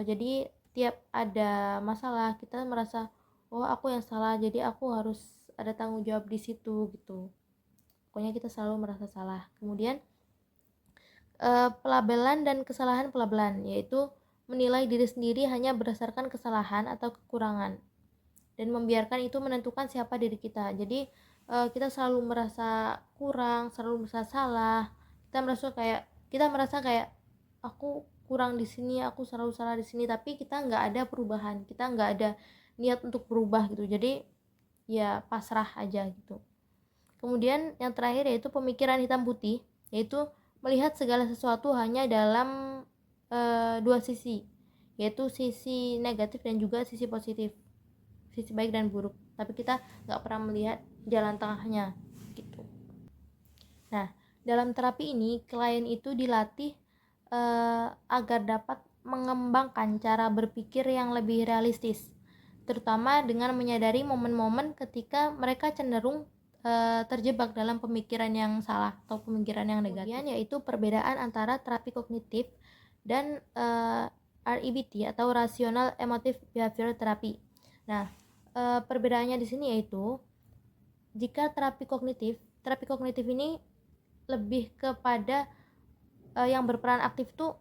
[SPEAKER 2] Jadi tiap ada masalah kita merasa, oh aku yang salah, jadi aku harus ada tanggung jawab di situ gitu. Pokoknya kita selalu merasa salah. Kemudian pelabelan dan kesalahan pelabelan, yaitu menilai diri sendiri hanya berdasarkan kesalahan atau kekurangan dan membiarkan itu menentukan siapa diri kita. Jadi kita selalu merasa kurang, selalu merasa salah. Kita merasa kayak aku kurang di sini, aku selalu salah di sini, tapi kita nggak ada perubahan, kita nggak ada niat untuk berubah gitu. Jadi ya pasrah aja gitu. Kemudian yang terakhir yaitu pemikiran hitam putih, yaitu melihat segala sesuatu hanya dalam dua sisi, yaitu sisi negatif dan juga sisi positif, sisi baik dan buruk, tapi kita nggak pernah melihat jalan tengahnya gitu. Nah, dalam terapi ini klien itu dilatih agar dapat mengembangkan cara berpikir yang lebih realistis, terutama dengan menyadari momen-momen ketika mereka cenderung terjebak dalam pemikiran yang salah atau pemikiran yang negatif. Kemudian yaitu perbedaan antara terapi kognitif dan REBT atau Rational Emotive Behavioral Therapy. Nah, perbedaannya di sini yaitu jika terapi kognitif ini lebih kepada yang berperan aktif tuh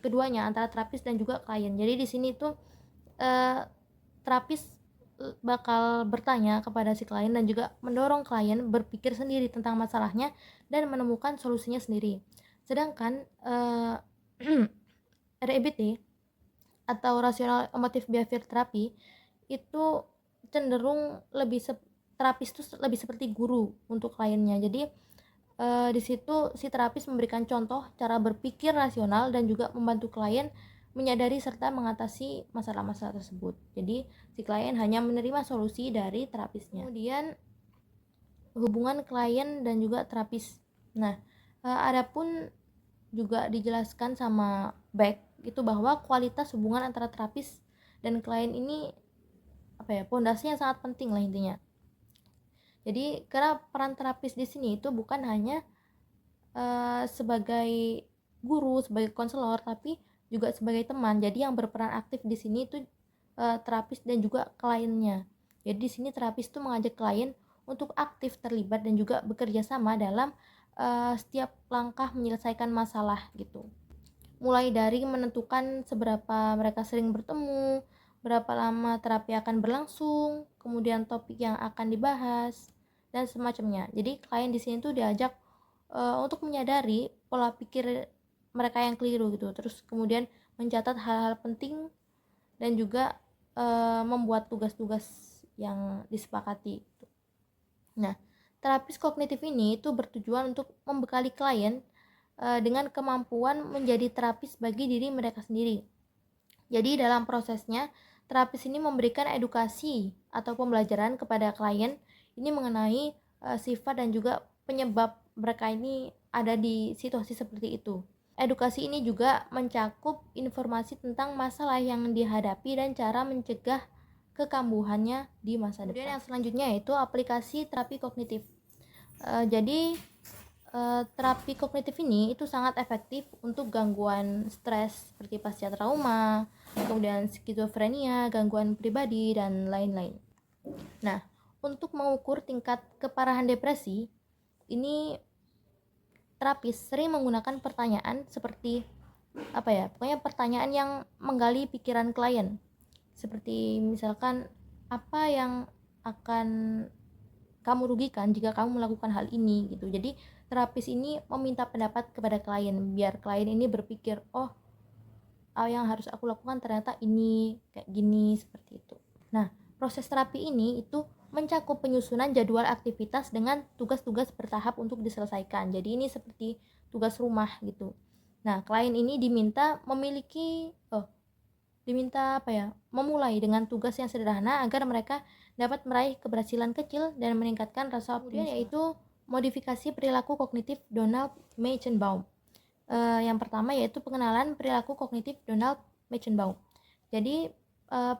[SPEAKER 2] keduanya, antara terapis dan juga klien. Jadi di sini tuh terapis bakal bertanya kepada si klien dan juga mendorong klien berpikir sendiri tentang masalahnya dan menemukan solusinya sendiri. Sedangkan REBT atau Rational Emotive Behavior Therapy itu cenderung terapis itu lebih seperti guru untuk kliennya. Jadi di situ si terapis memberikan contoh cara berpikir rasional dan juga membantu klien menyadari serta mengatasi masalah-masalah tersebut. Jadi si klien hanya menerima solusi dari terapisnya. Kemudian hubungan klien dan juga terapis. Nah, adapun juga dijelaskan sama Beck itu bahwa kualitas hubungan antara terapis dan klien ini pondasinya sangat penting lah intinya. Jadi karena peran terapis di sini itu bukan hanya sebagai guru, sebagai konselor, tapi juga sebagai teman. Jadi yang berperan aktif di sini itu terapis dan juga kliennya. Jadi di sini terapis itu mengajak klien untuk aktif terlibat dan juga bekerja sama dalam setiap langkah menyelesaikan masalah gitu. Mulai dari menentukan seberapa mereka sering bertemu, berapa lama terapi akan berlangsung, kemudian topik yang akan dibahas dan semacamnya. Jadi klien di sini tuh diajak untuk menyadari pola pikir mereka yang keliru gitu, terus kemudian mencatat hal-hal penting dan juga membuat tugas-tugas yang disepakati gitu. Nah, terapis kognitif ini itu bertujuan untuk membekali klien dengan kemampuan menjadi terapis bagi diri mereka sendiri. Jadi dalam prosesnya terapis ini memberikan edukasi atau pembelajaran kepada klien ini mengenai sifat dan juga penyebab mereka ini ada di situasi seperti itu. Edukasi ini juga mencakup informasi tentang masalah yang dihadapi dan cara mencegah kekambuhannya di masa depan. Kemudian yang selanjutnya yaitu aplikasi terapi kognitif. Jadi terapi kognitif ini itu sangat efektif untuk gangguan stres seperti pasca trauma, kemudian skizofrenia, gangguan pribadi, dan lain-lain. Nah, untuk mengukur tingkat keparahan depresi, ini terapis sering menggunakan pertanyaan seperti pokoknya pertanyaan yang menggali pikiran klien. Seperti misalkan, apa yang akan kamu rugikan jika kamu melakukan hal ini gitu. Jadi terapis ini meminta pendapat kepada klien biar klien ini berpikir, oh yang harus aku lakukan ternyata ini kayak gini, seperti itu. Nah, proses terapi ini itu mencakup penyusunan jadwal aktivitas dengan tugas-tugas bertahap untuk diselesaikan. Jadi ini seperti tugas rumah gitu. Nah, klien ini diminta memulai dengan tugas yang sederhana agar mereka dapat meraih keberhasilan kecil dan meningkatkan rasa optimisme. Kemudian yaitu modifikasi perilaku kognitif Donald Meichenbaum. Yang pertama yaitu pengenalan perilaku kognitif Donald Meichenbaum. Jadi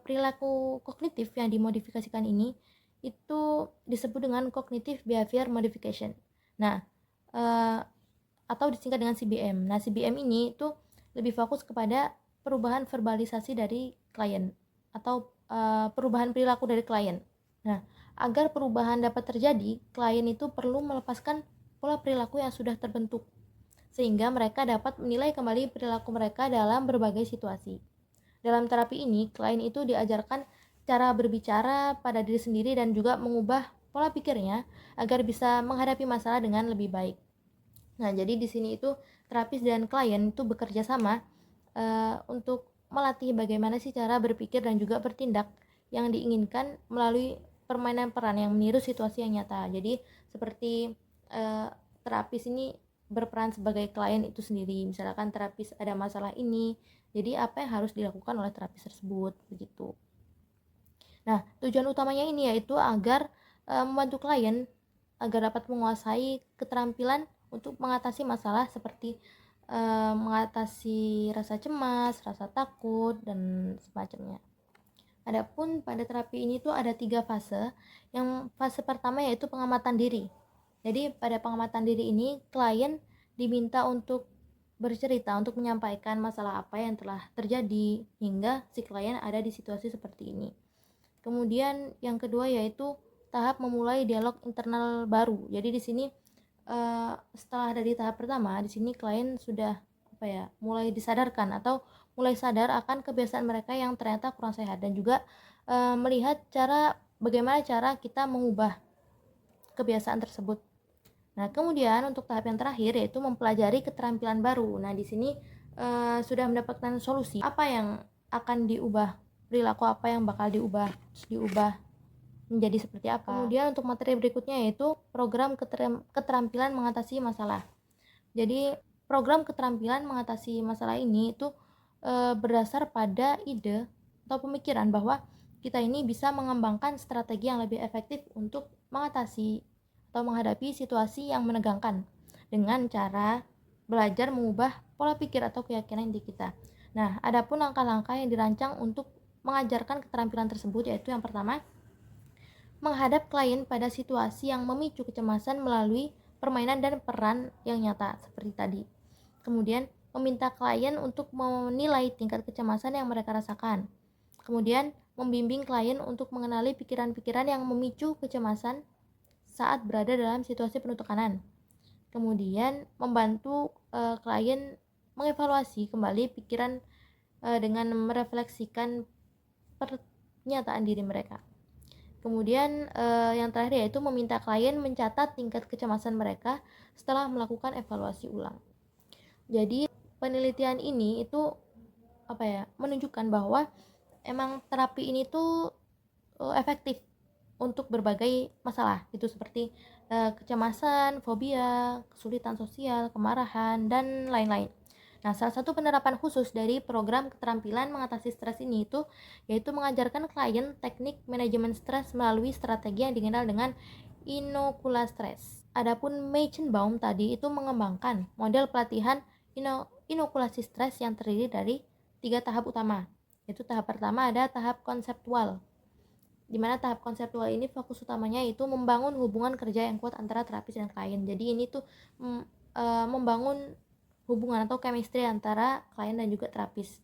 [SPEAKER 2] perilaku kognitif yang dimodifikasikan ini itu disebut dengan cognitive behavior modification. Nah, atau disingkat dengan CBM. Nah, CBM ini itu lebih fokus kepada perubahan verbalisasi dari klien atau perubahan perilaku dari klien. Nah, agar perubahan dapat terjadi, klien itu perlu melepaskan pola perilaku yang sudah terbentuk sehingga mereka dapat menilai kembali perilaku mereka dalam berbagai situasi. Dalam terapi ini, klien itu diajarkan cara berbicara pada diri sendiri dan juga mengubah pola pikirnya agar bisa menghadapi masalah dengan lebih baik. Nah, jadi di sini itu terapis dan klien itu bekerja sama untuk melatih bagaimana sih cara berpikir dan juga bertindak yang diinginkan melalui permainan peran yang meniru situasi yang nyata. Jadi seperti terapis ini berperan sebagai klien itu sendiri. Misalkan terapis ada masalah ini, jadi apa yang harus dilakukan oleh terapis tersebut begitu. Nah, tujuan utamanya ini yaitu agar membantu klien agar dapat menguasai keterampilan untuk mengatasi masalah seperti mengatasi rasa cemas, rasa takut, dan semacamnya. Adapun pada terapi ini tuh ada 3 fase. Yang fase pertama yaitu pengamatan diri. Jadi pada pengamatan diri ini klien diminta untuk bercerita, untuk menyampaikan masalah apa yang telah terjadi hingga si klien ada di situasi seperti ini. Kemudian yang kedua yaitu tahap memulai dialog internal baru. Jadi di sini setelah dari tahap pertama, di sini klien sudah mulai disadarkan atau mulai sadar akan kebiasaan mereka yang ternyata kurang sehat dan juga melihat bagaimana cara kita mengubah kebiasaan tersebut. Nah, kemudian untuk tahap yang terakhir yaitu mempelajari keterampilan baru. Nah, di sini sudah mendapatkan solusi apa yang akan diubah, perilaku apa yang bakal diubah menjadi seperti apa. Kemudian untuk materi berikutnya yaitu program keterampilan mengatasi masalah. Jadi program keterampilan mengatasi masalah ini itu berdasar pada ide atau pemikiran bahwa kita ini bisa mengembangkan strategi yang lebih efektif untuk mengatasi atau menghadapi situasi yang menegangkan dengan cara belajar mengubah pola pikir atau keyakinan di kita. Nah, adapun langkah-langkah yang dirancang untuk mengajarkan keterampilan tersebut yaitu yang pertama, menghadap klien pada situasi yang memicu kecemasan melalui permainan dan peran yang nyata seperti tadi. Kemudian, meminta klien untuk menilai tingkat kecemasan yang mereka rasakan. Kemudian, membimbing klien untuk mengenali pikiran-pikiran yang memicu kecemasan saat berada dalam situasi penuh tekanan. Kemudian, membantu klien mengevaluasi kembali pikiran dengan merefleksikan pernyataan diri mereka. Kemudian yang terakhir yaitu meminta klien mencatat tingkat kecemasan mereka setelah melakukan evaluasi ulang. Jadi penelitian ini itu menunjukkan bahwa emang terapi ini tuh efektif untuk berbagai masalah itu seperti kecemasan, fobia, kesulitan sosial, kemarahan, dan lain-lain. Nah, salah satu penerapan khusus dari program keterampilan mengatasi stres ini itu yaitu mengajarkan klien teknik manajemen stres melalui strategi yang dikenal dengan inokulasi stres. Adapun Meichenbaum tadi itu mengembangkan model pelatihan inokulasi stres yang terdiri dari 3 tahap utama. Yaitu tahap pertama ada tahap konseptual, di mana tahap konseptual ini fokus utamanya itu membangun hubungan kerja yang kuat antara terapis dan klien. Jadi ini tuh membangun hubungan atau chemistry antara klien dan juga terapis.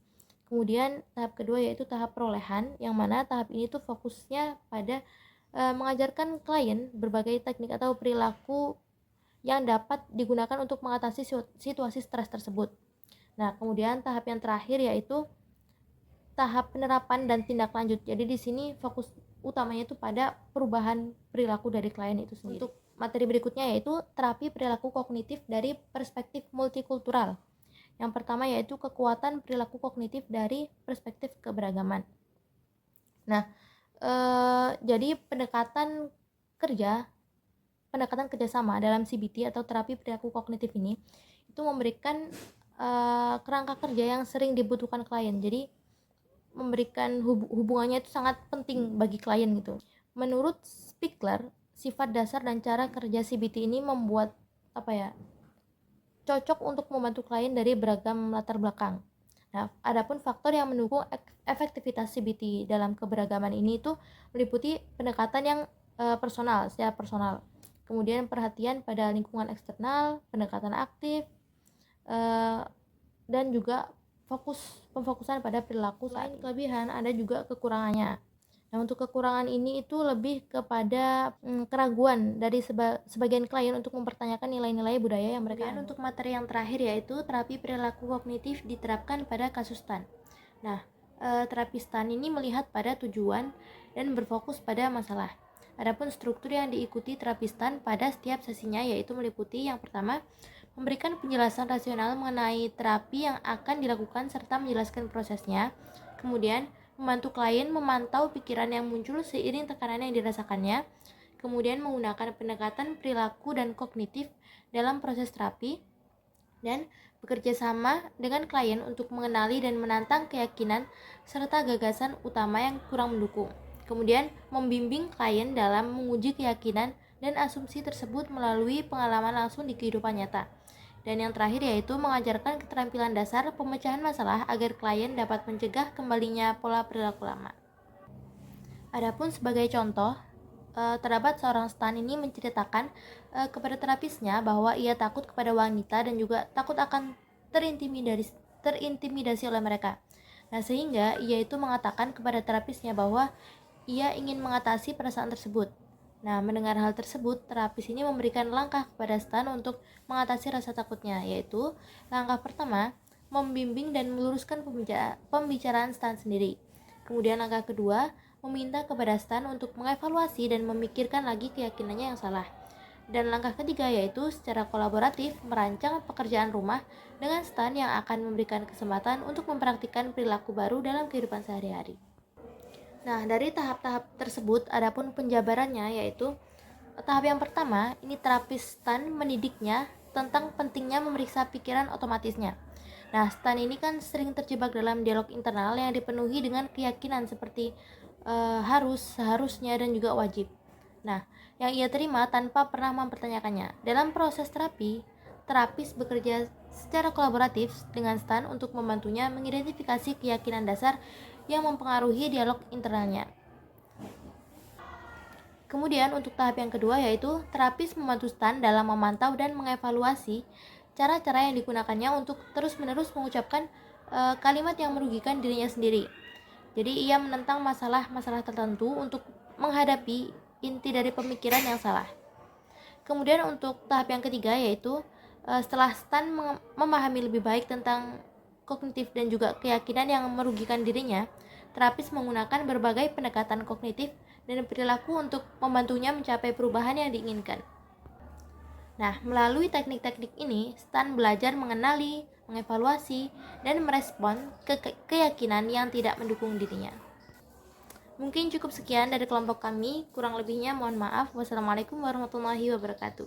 [SPEAKER 2] Kemudian tahap kedua yaitu tahap perolehan, yang mana tahap ini tuh fokusnya pada mengajarkan klien berbagai teknik atau perilaku yang dapat digunakan untuk mengatasi situasi stres tersebut. Nah, kemudian tahap yang terakhir yaitu tahap penerapan dan tindak lanjut. Jadi di sini fokus utamanya itu pada perubahan perilaku dari klien itu sendiri. Untuk materi berikutnya yaitu terapi perilaku kognitif dari perspektif multikultural. Yang pertama yaitu kekuatan perilaku kognitif dari perspektif keberagaman. Nah, jadi pendekatan kerjasama dalam CBT atau terapi perilaku kognitif ini itu memberikan kerangka kerja yang sering dibutuhkan klien. Jadi memberikan hubungannya itu sangat penting bagi klien gitu. Menurut Spiegler, sifat dasar dan cara kerja CBT ini membuat cocok untuk membantu klien dari beragam latar belakang. Nah, adapun faktor yang mendukung efektivitas CBT dalam keberagaman ini itu meliputi pendekatan yang secara personal. Kemudian perhatian pada lingkungan eksternal, pendekatan aktif, dan juga pemfokusan pada perilaku. Selain kelebihan, ada juga kekurangannya. Nah, untuk kekurangan ini itu lebih kepada keraguan dari sebagian klien untuk mempertanyakan nilai-nilai budaya yang mereka anut. Untuk materi yang terakhir yaitu terapi perilaku kognitif diterapkan pada kasus STAN. Nah, terapi STAN ini melihat pada tujuan dan berfokus pada masalah. Adapun struktur yang diikuti terapi STAN pada setiap sesinya yaitu meliputi yang pertama, memberikan penjelasan rasional mengenai terapi yang akan dilakukan serta menjelaskan prosesnya. Kemudian, membantu klien memantau pikiran yang muncul seiring tekanan yang dirasakannya. Kemudian, menggunakan pendekatan perilaku dan kognitif dalam proses terapi. Dan bekerja sama dengan klien untuk mengenali dan menantang keyakinan serta gagasan utama yang kurang mendukung. Kemudian, membimbing klien dalam menguji keyakinan dan asumsi tersebut melalui pengalaman langsung di kehidupan nyata. Dan yang terakhir yaitu mengajarkan keterampilan dasar pemecahan masalah agar klien dapat mencegah kembalinya pola perilaku lama. Adapun sebagai contoh, terdapat seorang STAN ini menceritakan kepada terapisnya bahwa ia takut kepada wanita dan juga takut akan terintimidasi oleh mereka. Nah, sehingga ia itu mengatakan kepada terapisnya bahwa ia ingin mengatasi perasaan tersebut. Nah, mendengar hal tersebut, terapis ini memberikan langkah kepada STAN untuk mengatasi rasa takutnya, yaitu langkah pertama, membimbing dan meluruskan pembicaraan STAN sendiri. Kemudian langkah kedua, meminta kepada STAN untuk mengevaluasi dan memikirkan lagi keyakinannya yang salah. Dan langkah ketiga yaitu secara kolaboratif merancang pekerjaan rumah dengan STAN yang akan memberikan kesempatan untuk mempraktikkan perilaku baru dalam kehidupan sehari-hari. Nah, dari tahap-tahap tersebut adapun penjabarannya yaitu tahap yang pertama, ini terapis STAN mendidiknya tentang pentingnya memeriksa pikiran otomatisnya. Nah, STAN ini kan sering terjebak dalam dialog internal yang dipenuhi dengan keyakinan seperti harus, seharusnya, dan juga wajib. Nah, yang ia terima tanpa pernah mempertanyakannya. Dalam proses terapi, terapis bekerja secara kolaboratif dengan STAN untuk membantunya mengidentifikasi keyakinan dasar yang mempengaruhi dialog internalnya. Kemudian untuk tahap yang kedua yaitu terapis membantu STAN dalam memantau dan mengevaluasi cara-cara yang digunakannya untuk terus-menerus mengucapkan kalimat yang merugikan dirinya sendiri. Jadi ia menentang masalah-masalah tertentu untuk menghadapi inti dari pemikiran yang salah. Kemudian untuk tahap yang ketiga yaitu setelah STAN memahami lebih baik tentang kognitif dan juga keyakinan yang merugikan dirinya, terapis menggunakan berbagai pendekatan kognitif dan perilaku untuk membantunya mencapai perubahan yang diinginkan. Nah, melalui teknik-teknik ini, STAN belajar mengenali, mengevaluasi, dan merespon keyakinan yang tidak mendukung dirinya. Mungkin cukup sekian dari kelompok kami, kurang lebihnya mohon maaf. Wassalamualaikum warahmatullahi wabarakatuh.